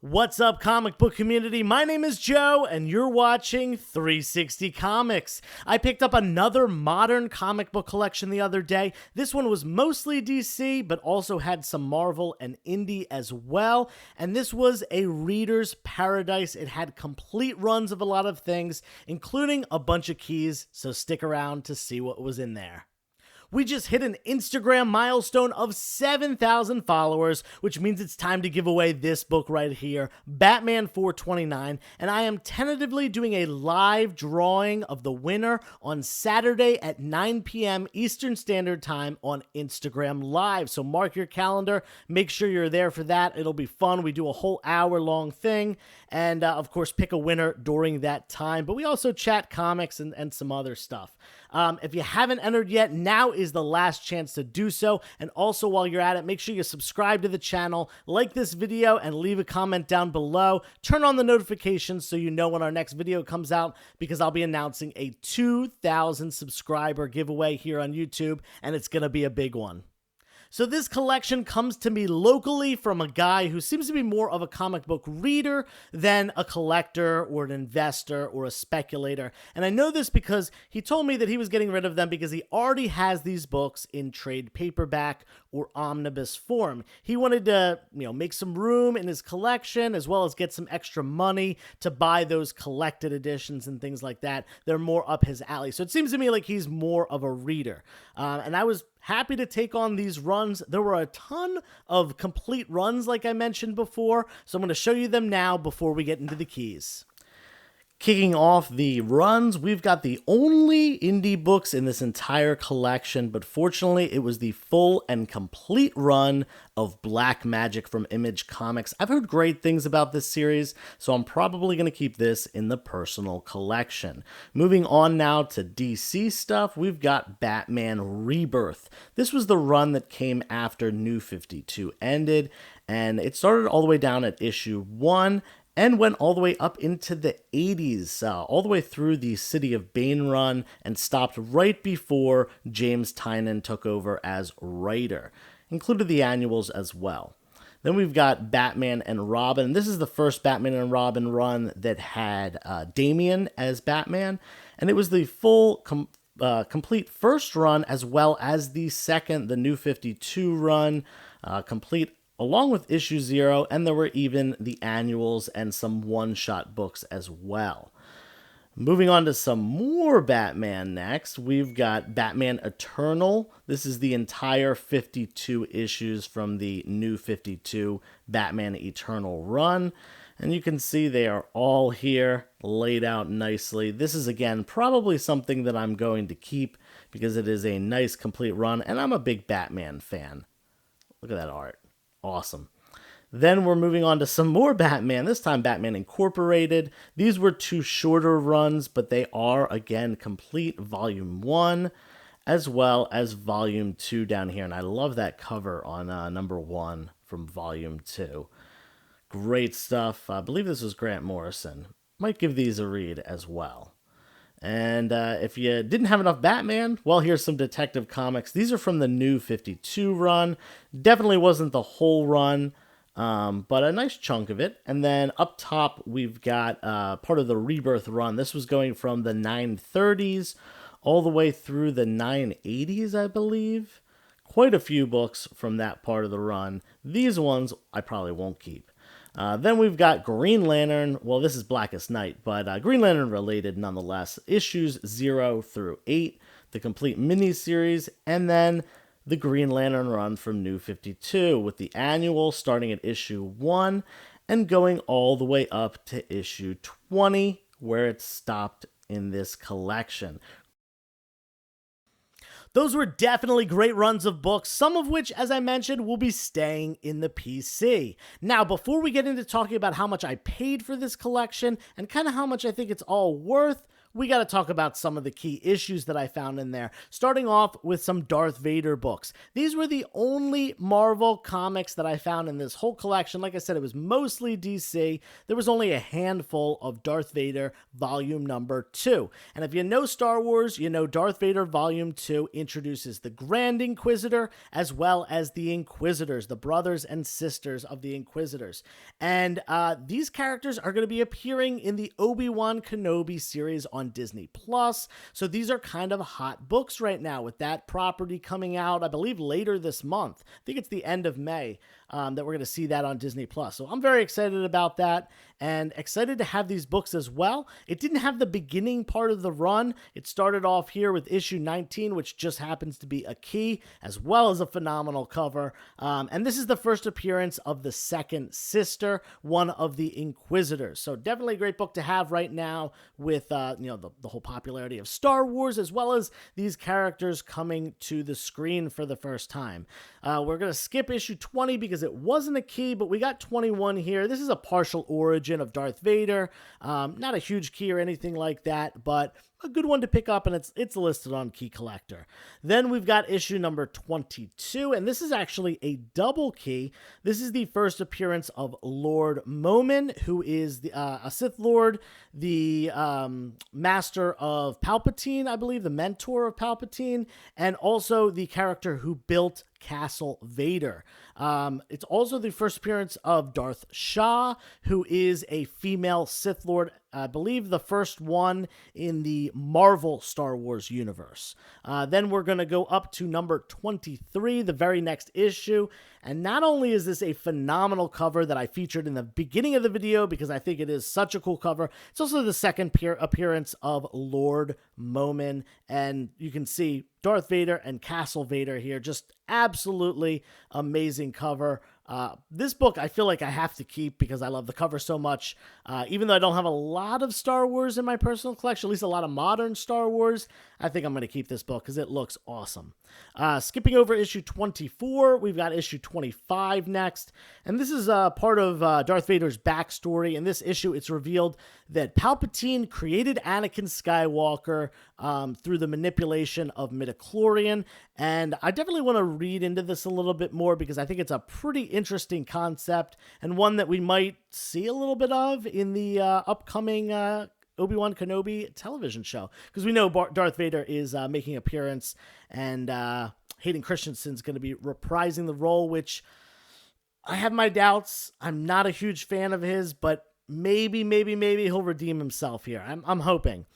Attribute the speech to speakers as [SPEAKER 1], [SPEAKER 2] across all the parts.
[SPEAKER 1] What's up, comic book community? My name is Joe, and you're watching 360 Comics. I picked up another modern comic book collection the other day. This one was mostly DC, but also had some Marvel and indie as well. And this was a reader's paradise. It had complete runs of a lot of things, including a bunch of keys, so stick around to see what was in there. We just hit an Instagram milestone of 7,000 followers, which means it's time to give away this book right here, Batman 429, and I am tentatively doing a live drawing of the winner on Saturday at 9 p.m. Eastern Standard Time on Instagram Live. So mark your calendar, make sure you're there for that. It'll be fun. We do a whole hour-long thing, and of course, pick a winner during that time, but we also chat comics and some other stuff. If you haven't entered yet, now is the last chance to do so. And also, while you're at it, make sure you subscribe to the channel, like this video, and leave a comment down below. Turn on the notifications so you know when our next video comes out, because I'll be announcing a 2,000 subscriber giveaway here on YouTube, and it's going to be a big one. So this collection comes to me locally from a guy who seems to be more of a comic book reader than a collector or an investor or a speculator. And I know this because he told me that he was getting rid of them because he already has these books in trade paperback or omnibus form. He wanted to, make some room in his collection as well as get some extra money to buy those collected editions and things like that. They're more up his alley. So it seems to me like he's more of a reader. And I was happy to take on these runs. There were a ton of complete runs, like I mentioned before, so I'm going to show you them now before we get into the keys. Kicking off the runs, we've got the only indie books in this entire collection, but fortunately it was the full and complete run of Black Magic from Image Comics. I've heard great things about this series, so I'm probably going to keep this in the personal collection. Moving on now to DC stuff, we've got Batman Rebirth. This was the run that came after New 52 ended, and it started all the way down at issue 1, and went all the way up into the 80s, all the way through the City of Bane run, and stopped right before James Tynion took over as writer. Included the annuals as well. Then we've got Batman and Robin. This is the first Batman and Robin run that had Damian as Batman, and it was the full complete first run as well as the second, the New 52 run, complete along with issue 0, and there were even the annuals and some one-shot books as well. Moving on to some more Batman next, we've got Batman Eternal. This is the entire 52 issues from the New 52 Batman Eternal run. And you can see they are all here, laid out nicely. This is, again, probably something that I'm going to keep because it is a nice, complete run, and I'm a big Batman fan. Look at that art. Awesome. Then we're moving on to some more Batman, this time Batman Incorporated. These were two shorter runs, but they are, again, complete Volume 1 as well as Volume 2 down here. And I love that cover on number 1 from Volume 2. Great stuff. I believe this was Grant Morrison. Might give these a read as well. And if you didn't have enough Batman, well, here's some Detective Comics. These are from the New 52 run. Definitely wasn't the whole run, but a nice chunk of it. And then up top, we've got part of the Rebirth run. This was going from the 930s all the way through the 980s, I believe. Quite a few books from that part of the run. These ones I probably won't keep. Then we've got Green Lantern. Well, this is Blackest Night, but Green Lantern related nonetheless. Issues 0 through 8, the complete miniseries, and then the Green Lantern run from New 52, with the annual starting at issue 1 and going all the way up to issue 20, where it stopped in this collection. Those were definitely great runs of books, some of which, as I mentioned, will be staying in the PC. Now, before we get into talking about how much I paid for this collection and kind of how much I think it's all worth, we got to talk about some of the key issues that I found in there, starting off with some Darth Vader books. These were the only Marvel comics that I found in this whole collection. Like I said, it was mostly DC. There was only a handful of Darth Vader Volume number 2. And if you know Star Wars, you know Darth Vader Volume 2 introduces the Grand Inquisitor as well as the Inquisitors, the brothers and sisters of the Inquisitors. And these characters are going to be appearing in the Obi-Wan Kenobi series on Disney+. So these are kind of hot books right now with that property coming out, I believe, later this month. I think it's the end of May that we're going to see that on Disney+. So I'm very excited about that and excited to have these books as well. It didn't have the beginning part of the run. It started off here with issue 19, which just happens to be a key, as well as a phenomenal cover. And this is the first appearance of the second sister, one of the Inquisitors. So definitely a great book to have right now with the whole popularity of Star Wars, as well as these characters coming to the screen for the first time. We're going to skip issue 20 because it wasn't a key, but we got 21 here. This is a partial origin of Darth Vader. Not a huge key or anything like that, but a good one to pick up, and it's listed on Key Collector. Then we've got issue number 22, and this is actually a double key. This is the first appearance of Lord Momin, who is a Sith Lord, the master of Palpatine, I believe, the mentor of Palpatine, and also the character who built Castle Vader. It's also the first appearance of Darth Shah, who is a female Sith Lord, I believe the first one in the Marvel Star Wars universe. Then we're going to go up to number 23, the very next issue. And not only is this a phenomenal cover that I featured in the beginning of the video because I think it is such a cool cover, it's also the second appearance of Lord Momin. And you can see Darth Vader and Castle Vader here. Just absolutely amazing cover. This book I feel like I have to keep because I love the cover so much. Even though I don't have a lot of Star Wars in my personal collection, at least a lot of modern Star Wars, I think I'm going to keep this book because it looks awesome. Skipping over issue 24, we've got issue 25 next. And this is part of Darth Vader's backstory. In this issue, it's revealed that Palpatine created Anakin Skywalker through the manipulation of midichlorian. And I definitely want to read into this a little bit more because I think it's a pretty interesting concept and one that we might see a little bit of in the upcoming Obi-Wan Kenobi television show. Because we know Darth Vader is making an appearance, and Hayden Christensen's going to be reprising the role, which I have my doubts. I'm not a huge fan of his, but maybe he'll redeem himself here. I'm hoping.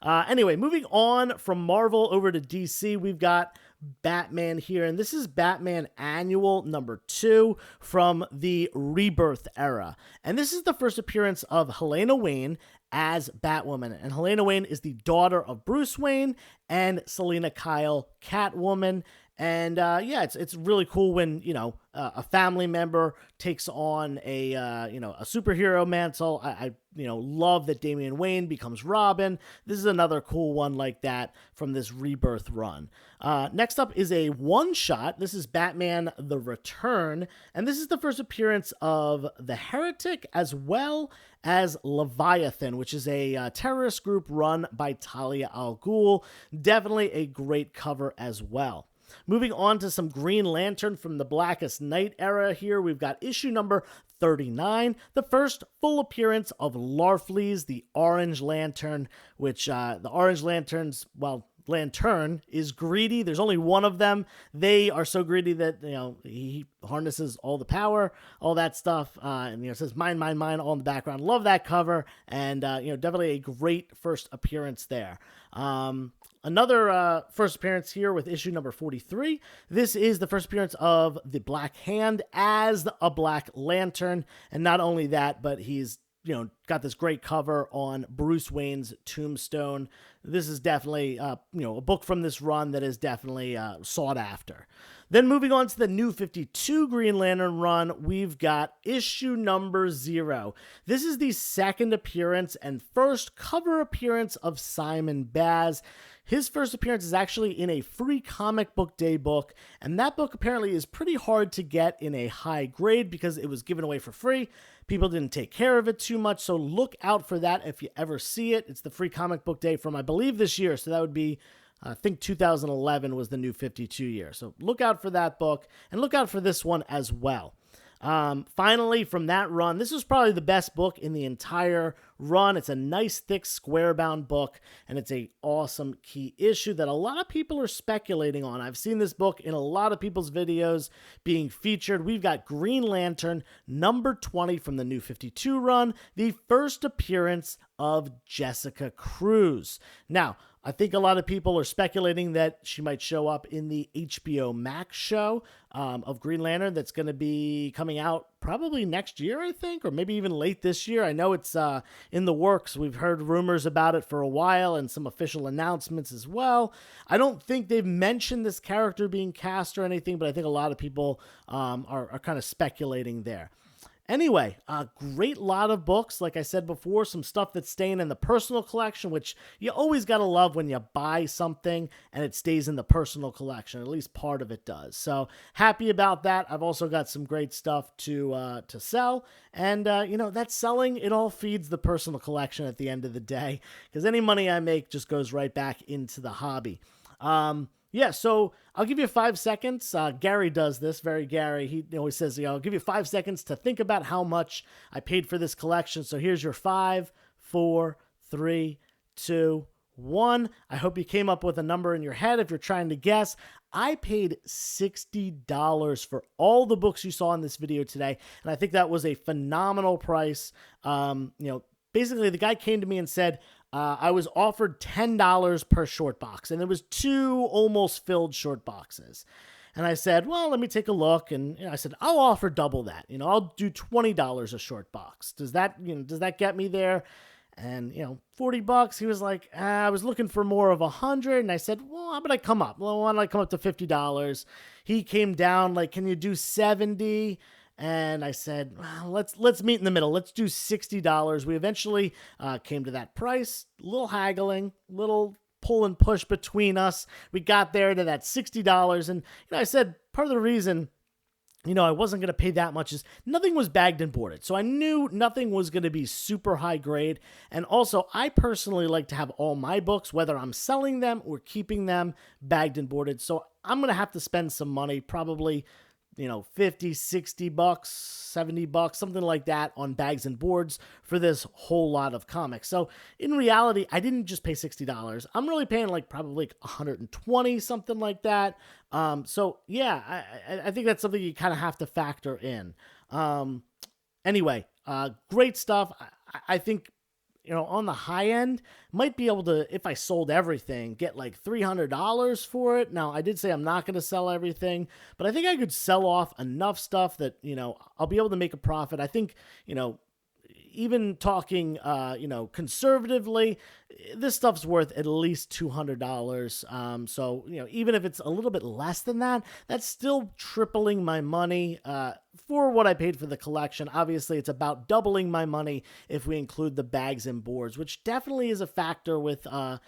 [SPEAKER 1] Anyway, moving on from Marvel over to DC, we've got Batman here, and this is Batman Annual number 2 from the Rebirth era. And this is the first appearance of Helena Wayne as Batwoman. And Helena Wayne is the daughter of Bruce Wayne and Selina Kyle, Catwoman. And yeah, it's really cool when, a family member takes on a superhero mantle. I love that Damian Wayne becomes Robin. This is another cool one like that from this Rebirth run. Next up is a one-shot. This is Batman The Return, and this is the first appearance of the Heretic as well as Leviathan, which is a terrorist group run by Talia al Ghul. Definitely a great cover as well. Moving on to some Green Lantern from the Blackest Night era here, we've got issue number 39, the first full appearance of Larfleeze, the Orange Lantern, which the Orange Lanterns, Lantern is greedy. There's only one of them. They are so greedy that, he harnesses all the power, all that stuff. And, it says mine, mine, mine all in the background. Love that cover. And, definitely a great first appearance there. Another first appearance here with issue number 43. This is the first appearance of the Black Hand as a Black Lantern. And not only that, but he's got this great cover on Bruce Wayne's tombstone. This is definitely, a book from this run that is definitely sought after. Then moving on to the New 52 Green Lantern run, we've got issue number 0. This is the second appearance and first cover appearance of Simon Baz. His first appearance is actually in a free comic book day book, and that book apparently is pretty hard to get in a high grade because it was given away for free. People didn't take care of it too much, so So look out for that if you ever see it. It's the free comic book day from, I believe, this year. So that would be, I think 2011 was the new 52 year. So look out for that book and look out for this one as well. Finally, from that run, this was probably the best book in the entire run. It's a nice, thick, square-bound book, and it's a awesome key issue that a lot of people are speculating on. I've seen this book in a lot of people's videos being featured. We've got Green Lantern, number 20 from the New 52 run, the first appearance of Jessica Cruz. Now, I think a lot of people are speculating that she might show up in the HBO Max show of Green Lantern that's going to be coming out probably next year, I think, or maybe even late this year. I know it's in the works. We've heard rumors about it for a while and some official announcements as well. I don't think they've mentioned this character being cast or anything, but I think a lot of people are kind of speculating there. Anyway, a great lot of books. Like I said before, some stuff that's staying in the personal collection, which you always got to love when you buy something and it stays in the personal collection. At least part of it does. So happy about that. I've also got some great stuff to sell. And, that selling, it all feeds the personal collection at the end of the day, because any money I make just goes right back into the hobby. Yeah, so I'll give you 5 seconds. Gary does this, very Gary. He always says, I'll give you 5 seconds to think about how much I paid for this collection. So here's your 5, 4, 3, 2, 1. I hope you came up with a number in your head if you're trying to guess. I paid $60 for all the books you saw in this video today, and I think that was a phenomenal price. Basically, the guy came to me and said, I was offered $10 per short box, and there was 2 almost filled short boxes. And I said, well, let me take a look. And I said, I'll offer double that. I'll do $20 a short box. Does that get me there? And, $40, he was like, I was looking for more of 100. And I said, well, how about I come up? Well, why don't I come up to $50? He came down like, can you do 70? And I said, well, let's meet in the middle. Let's do $60. We eventually came to that price, a little haggling, little pull and push between us. We got there to that $60. And I said, part of the reason I wasn't going to pay that much is nothing was bagged and boarded. So I knew nothing was going to be super high grade. And also, I personally like to have all my books, whether I'm selling them or keeping them, bagged and boarded. So I'm going to have to spend some money, probably $50, $60, $70, something like that on bags and boards for this whole lot of comics. So in reality, I didn't just pay $60. I'm really paying probably $120, something like that. So yeah, I think that's something you kind of have to factor in. Anyway, great stuff. I think on the high end, might be able to, if I sold everything, get like $300 for it. Now, I did say I'm not going to sell everything, but I think I could sell off enough stuff that, I'll be able to make a profit. I think, even talking, conservatively, this stuff's worth at least $200. So, even if it's a little bit less than that, that's still tripling my money for what I paid for the collection. Obviously, it's about doubling my money if we include the bags and boards, which definitely is a factor with, a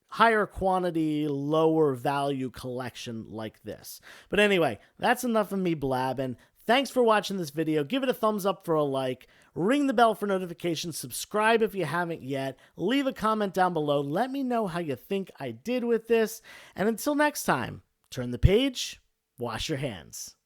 [SPEAKER 1] higher quantity, lower value collection like this. But anyway, that's enough of me blabbing. Thanks for watching this video. Give it a thumbs up for a like. Ring the bell for notifications. Subscribe if you haven't yet. Leave a comment down below. Let me know how you think I did with this. And until next time, turn the page, wash your hands.